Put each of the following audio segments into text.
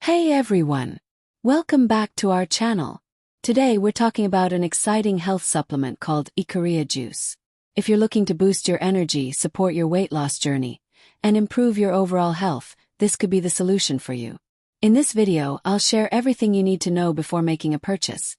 Hey everyone! Welcome back to our channel. Today we're talking about an exciting health supplement called Ikaria Juice. If you're looking to boost your energy, support your weight loss journey, and improve your overall health, this could be the solution for you. In this video, I'll share everything you need to know before making a purchase.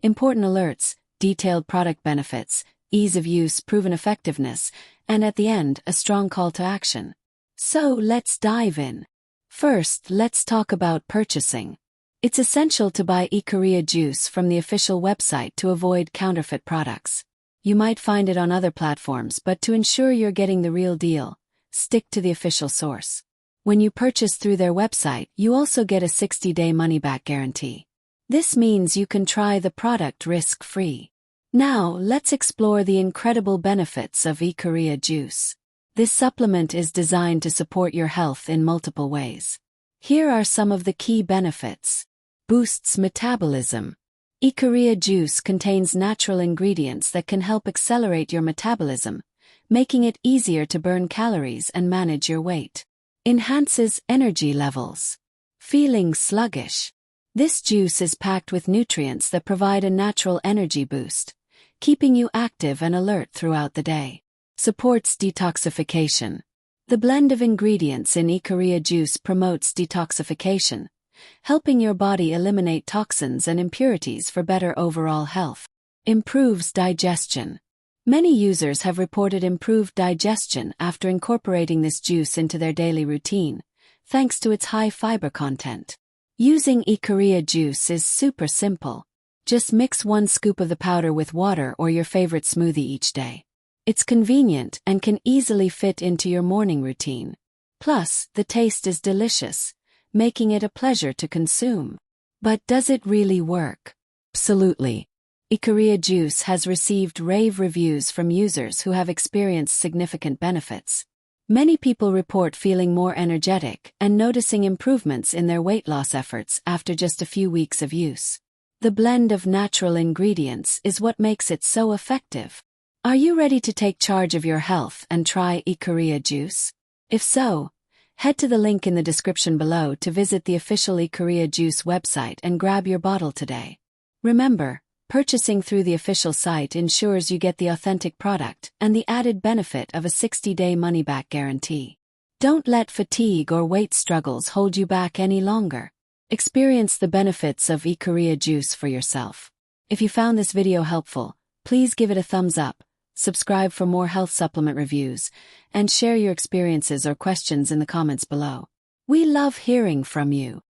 Important alerts, detailed product benefits, ease of use, proven effectiveness, and at the end, a strong call to action. So let's dive in. First, let's talk about purchasing. It's essential to buy Ikaria Juice from the official website to avoid counterfeit products. You might find it on other platforms, but to ensure you're getting the real deal, stick to the official source. When you purchase through their website, you also get a 60-day money-back guarantee. This means you can try the product risk-free. Now, let's explore the incredible benefits of Ikaria Juice. This supplement is designed to support your health in multiple ways. Here are some of the key benefits. Boosts metabolism. Ikaria Juice contains natural ingredients that can help accelerate your metabolism, making it easier to burn calories and manage your weight. Enhances energy levels. Feeling sluggish. This juice is packed with nutrients that provide a natural energy boost, keeping you active and alert throughout the day. Supports detoxification. The blend of ingredients in Ikaria Juice promotes detoxification, helping your body eliminate toxins and impurities for better overall health. Improves digestion. Many users have reported improved digestion after incorporating this juice into their daily routine, thanks to its high fiber content. Using Ikaria Juice is super simple. Just mix 1 scoop of the powder with water or your favorite smoothie each day. It's convenient and can easily fit into your morning routine. Plus, the taste is delicious, making it a pleasure to consume. But does it really work? Absolutely. Ikaria Juice has received rave reviews from users who have experienced significant benefits. Many people report feeling more energetic and noticing improvements in their weight loss efforts after just a few weeks of use. The blend of natural ingredients is what makes it so effective. Are you ready to take charge of your health and try Ikaria Juice? If so, head to the link in the description below to visit the official Ikaria Juice website and grab your bottle today. Remember, purchasing through the official site ensures you get the authentic product and the added benefit of a 60-day money-back guarantee. Don't let fatigue or weight struggles hold you back any longer. Experience the benefits of Ikaria Juice for yourself. If you found this video helpful, please give it a thumbs up, subscribe for more health supplement reviews, and share your experiences or questions in the comments below. We love hearing from you.